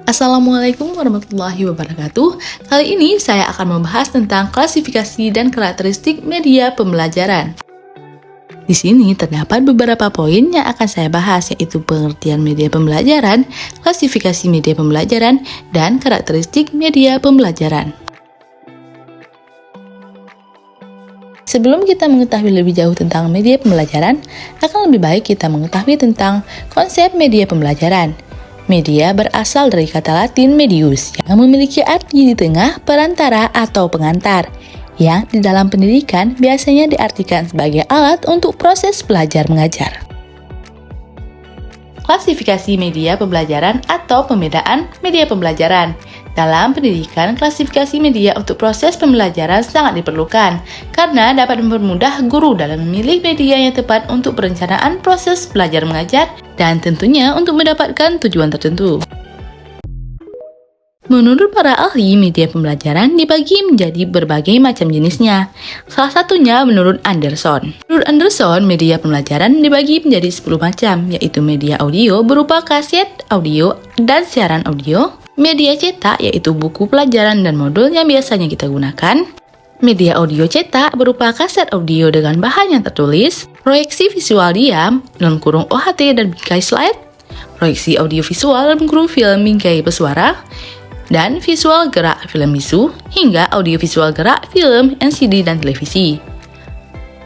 Assalamualaikum warahmatullahi wabarakatuh. Kali ini saya akan membahas tentang klasifikasi dan karakteristik media pembelajaran. Di sini terdapat beberapa poin yang akan saya bahas, yaitu pengertian media pembelajaran, klasifikasi media pembelajaran, dan karakteristik media pembelajaran. Sebelum kita mengetahui lebih jauh tentang media pembelajaran, akan lebih baik kita mengetahui tentang konsep media pembelajaran. Media berasal dari kata Latin medius yang memiliki arti di tengah, perantara, atau pengantar, yang di dalam pendidikan biasanya diartikan sebagai alat untuk proses belajar mengajar. Klasifikasi media pembelajaran atau pembedaan media pembelajaran. Dalam pendidikan, klasifikasi media untuk proses pembelajaran sangat diperlukan karena dapat mempermudah guru dalam memilih media yang tepat untuk perencanaan proses belajar mengajar dan tentunya untuk mendapatkan tujuan tertentu. Menurut para ahli, media pembelajaran dibagi menjadi berbagai macam jenisnya. Salah satunya menurut Anderson. Menurut Anderson, media pembelajaran dibagi menjadi 10 macam, yaitu media audio berupa kaset audio dan siaran audio, media cetak yaitu buku pelajaran dan modul yang biasanya kita gunakan, media audio cetak berupa kaset audio dengan bahan yang tertulis, proyeksi visual diam (OHT dan bingkai slide), proyeksi audio visual film bingkai bersuara, dan visual gerak film bisu, hingga audio visual gerak film LCD dan televisi.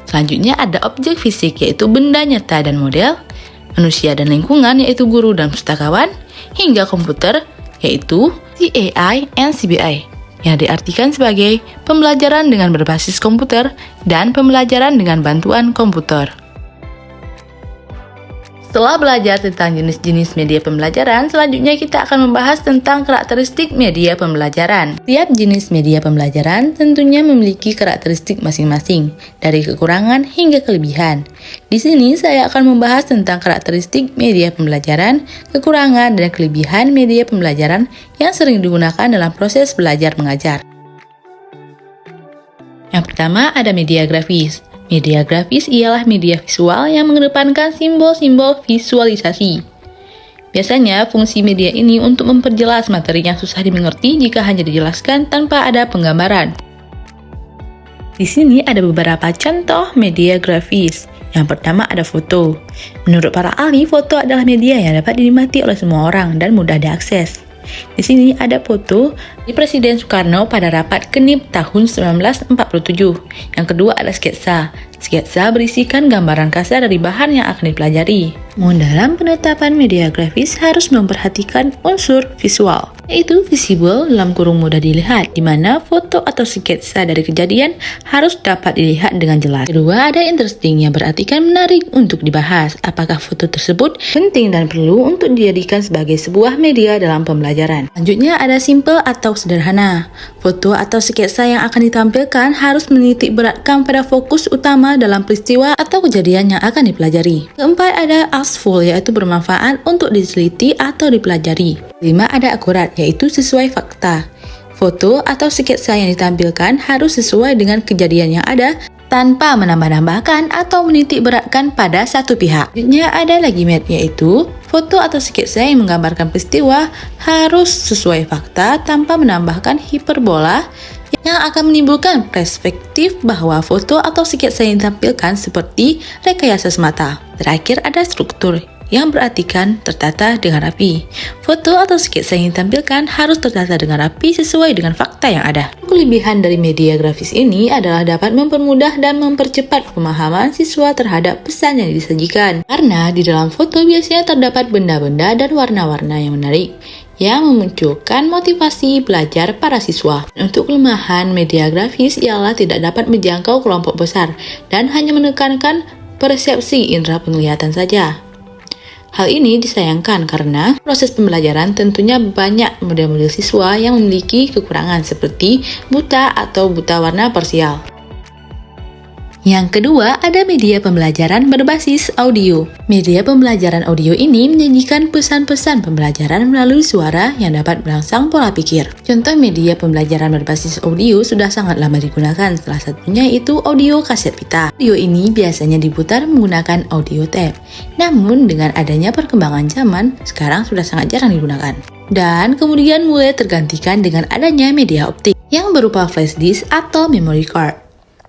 Selanjutnya ada objek fisik yaitu benda nyata dan model, manusia dan lingkungan yaitu guru dan pustakawan, hingga komputer yaitu CAI and CBI yang diartikan sebagai pembelajaran dengan berbasis komputer dan pembelajaran dengan bantuan komputer. Setelah belajar tentang jenis-jenis media pembelajaran, selanjutnya kita akan membahas tentang karakteristik media pembelajaran. Setiap jenis media pembelajaran tentunya memiliki karakteristik masing-masing, dari kekurangan hingga kelebihan. Di sini saya akan membahas tentang karakteristik media pembelajaran, kekurangan dan kelebihan media pembelajaran yang sering digunakan dalam proses belajar mengajar. Yang pertama ada media grafis. Media grafis ialah media visual yang mengedepankan simbol-simbol visualisasi. Biasanya, fungsi media ini untuk memperjelas materi yang susah dimengerti jika hanya dijelaskan tanpa ada penggambaran. Di sini ada beberapa contoh media grafis. Yang pertama ada foto. Menurut para ahli, foto adalah media yang dapat dinikmati oleh semua orang dan mudah diakses. Di sini ada foto di Presiden Soekarno pada rapat KNIP tahun 1947. Yang kedua ada sketsa. Sketsa berisikan gambaran kasar dari bahan yang akan dipelajari. Dalam penetapan media grafis harus memperhatikan unsur visual, yaitu visible (mudah dilihat), di mana foto atau sketsa dari kejadian harus dapat dilihat dengan jelas. Kedua ada interesting, yang berartikan menarik untuk dibahas. Apakah foto tersebut penting dan perlu untuk dijadikan sebagai sebuah media dalam pembelajaran. Selanjutnya ada simple atau sederhana. Foto atau sketsa yang akan ditampilkan harus menitik beratkan pada fokus utama dalam peristiwa atau kejadian yang akan dipelajari. Keempat ada useful, yaitu bermanfaat untuk diteliti atau dipelajari. 5 ada akurat, yaitu sesuai fakta. Foto atau sketsa yang ditampilkan harus sesuai dengan kejadian yang ada tanpa menambah-nambahkan atau menitik beratkan pada satu pihak. Selanjutnya ada lagi matte, yaitu foto atau sketsa yang menggambarkan peristiwa harus sesuai fakta tanpa menambahkan hiperbola yang akan menimbulkan perspektif bahwa foto atau sketsa yang ditampilkan seperti rekayasa semata. Terakhir ada struktur, yang berartikan tertata dengan rapi. Foto atau sketsa yang ditampilkan harus tertata dengan rapi sesuai dengan fakta yang ada. Kelebihan dari media grafis ini adalah dapat mempermudah dan mempercepat pemahaman siswa terhadap pesan yang disajikan. Karena di dalam foto biasanya terdapat benda-benda dan warna-warna yang menarik, yang memunculkan motivasi belajar para siswa. Untuk kelemahan media grafis ialah tidak dapat menjangkau kelompok besar dan hanya menekankan persepsi indera penglihatan saja. Hal ini disayangkan karena proses pembelajaran tentunya banyak model-model siswa yang memiliki kekurangan seperti buta atau buta warna parsial. Yang kedua, ada media pembelajaran berbasis audio. Media pembelajaran audio ini menyajikan pesan-pesan pembelajaran melalui suara yang dapat merangsang pola pikir. Contoh media pembelajaran berbasis audio sudah sangat lama digunakan, salah satunya itu audio kaset pita. Audio ini biasanya diputar menggunakan audio tape. Namun, dengan adanya perkembangan zaman, sekarang sudah sangat jarang digunakan. Dan kemudian mulai tergantikan dengan adanya media optik yang berupa flash disk atau memory card.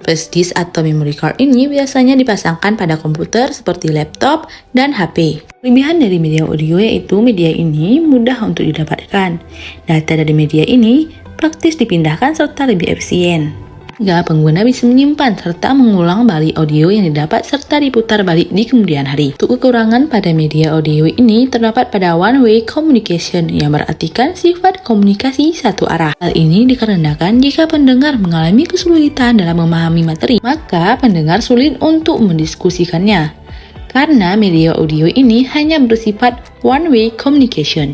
Flash disk atau memory card ini biasanya dipasangkan pada komputer seperti laptop dan HP. Kelebihan dari media audio yaitu media ini mudah untuk didapatkan. Data dari media ini praktis dipindahkan serta lebih efisien. Sehingga pengguna bisa menyimpan serta mengulang balik audio yang didapat serta diputar balik di kemudian hari. Untuk kekurangan pada media audio ini terdapat pada one-way communication yang berartikan sifat komunikasi satu arah. Hal ini dikarenakan jika pendengar mengalami kesulitan dalam memahami materi, maka pendengar sulit untuk mendiskusikannya. Karena media audio ini hanya bersifat one-way communication.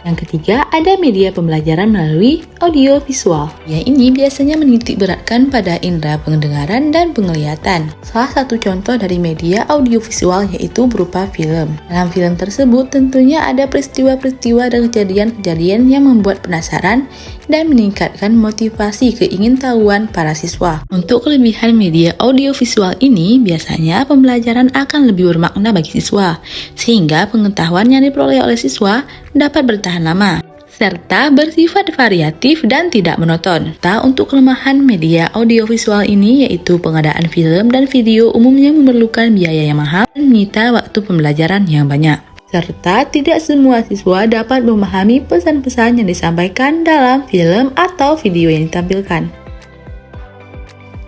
Yang ketiga, ada media pembelajaran melalui audio visual. Media ini biasanya menitik beratkan pada indera pendengaran dan penglihatan. Salah satu contoh dari media audio visual yaitu berupa film. Dalam film tersebut tentunya ada peristiwa-peristiwa dan kejadian-kejadian yang membuat penasaran dan meningkatkan motivasi keingintahuan para siswa. Untuk kelebihan media audio visual ini, biasanya pembelajaran akan lebih bermakna bagi siswa, sehingga pengetahuan yang diperoleh oleh siswa dapat bertahan lama, serta bersifat variatif dan tidak monoton. Untuk kelemahan media audiovisual ini yaitu pengadaan film dan video umumnya memerlukan biaya yang mahal dan menyita waktu pembelajaran yang banyak. Serta tidak semua siswa dapat memahami pesan-pesan yang disampaikan dalam film atau video yang ditampilkan.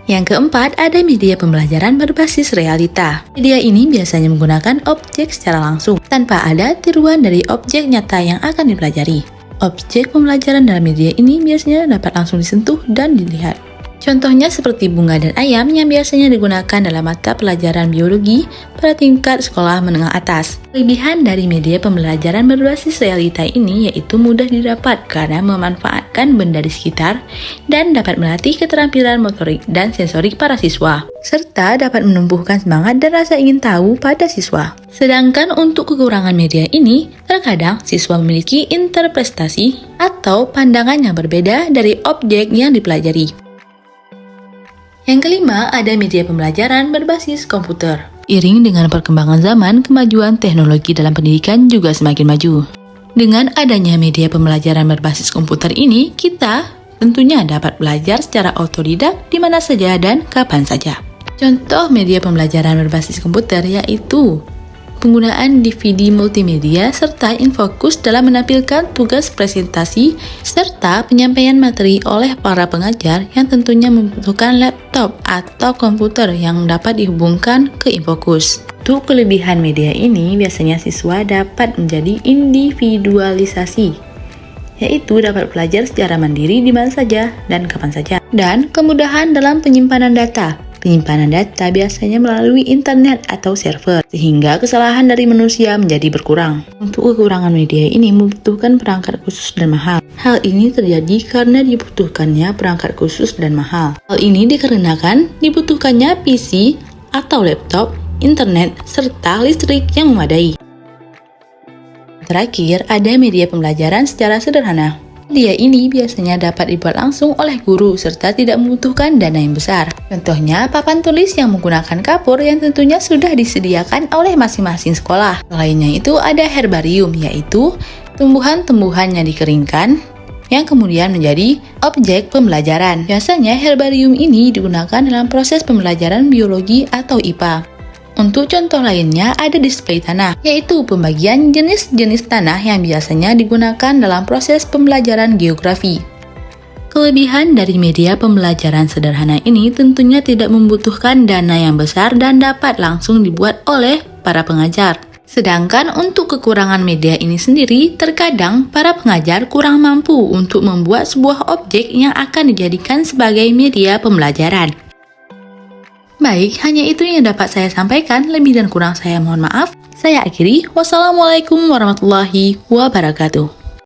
Yang keempat, ada media pembelajaran berbasis realita. Media ini biasanya menggunakan objek secara langsung, tanpa ada tiruan dari objek nyata yang akan dipelajari. Objek pembelajaran dalam media ini biasanya dapat langsung disentuh dan dilihat. Contohnya seperti bunga dan ayam yang biasanya digunakan dalam mata pelajaran biologi pada tingkat sekolah menengah atas. Kelebihan dari media pembelajaran berbasis realita ini yaitu mudah didapat karena memanfaatkan benda di sekitar dan dapat melatih keterampilan motorik dan sensorik para siswa, serta dapat menumbuhkan semangat dan rasa ingin tahu pada siswa. Sedangkan untuk kekurangan media ini, terkadang siswa memiliki interpretasi atau pandangan yang berbeda dari objek yang dipelajari. Yang kelima, ada media pembelajaran berbasis komputer. Iring dengan perkembangan zaman, kemajuan teknologi dalam pendidikan juga semakin maju. Dengan adanya media pembelajaran berbasis komputer ini, kita tentunya dapat belajar secara otodidak di mana saja dan kapan saja. Contoh media pembelajaran berbasis komputer yaitu penggunaan DVD multimedia serta infokus dalam menampilkan tugas presentasi serta penyampaian materi oleh para pengajar yang tentunya membutuhkan laptop atau komputer yang dapat dihubungkan ke infokus. Untuk kelebihan media ini biasanya siswa dapat menjadi individualisasi, yaitu dapat belajar secara mandiri di mana saja dan kapan saja. Dan kemudahan dalam penyimpanan data. Penyimpanan data biasanya melalui internet atau server, sehingga kesalahan dari manusia menjadi berkurang. Untuk kekurangan media ini membutuhkan perangkat khusus dan mahal. Hal ini terjadi karena dibutuhkannya perangkat khusus dan mahal. Hal ini dikarenakan dibutuhkannya PC atau laptop, internet, serta listrik yang memadai. Terakhir, ada media pembelajaran secara sederhana. Media ini biasanya dapat dibuat langsung oleh guru serta tidak membutuhkan dana yang besar. Contohnya papan tulis yang menggunakan kapur yang tentunya sudah disediakan oleh masing-masing sekolah. Lainnya itu ada herbarium, yaitu tumbuhan-tumbuhan yang dikeringkan yang kemudian menjadi objek pembelajaran. Biasanya herbarium ini digunakan dalam proses pembelajaran biologi atau IPA. Untuk contoh lainnya ada display tanah, yaitu pembagian jenis-jenis tanah yang biasanya digunakan dalam proses pembelajaran geografi. Kelebihan dari media pembelajaran sederhana ini tentunya tidak membutuhkan dana yang besar dan dapat langsung dibuat oleh para pengajar. Sedangkan untuk kekurangan media ini sendiri, terkadang para pengajar kurang mampu untuk membuat sebuah objek yang akan dijadikan sebagai media pembelajaran. Baik, hanya itu yang dapat saya sampaikan. Lebih dan kurang saya mohon maaf. Saya akhiri. Wassalamualaikum warahmatullahi wabarakatuh.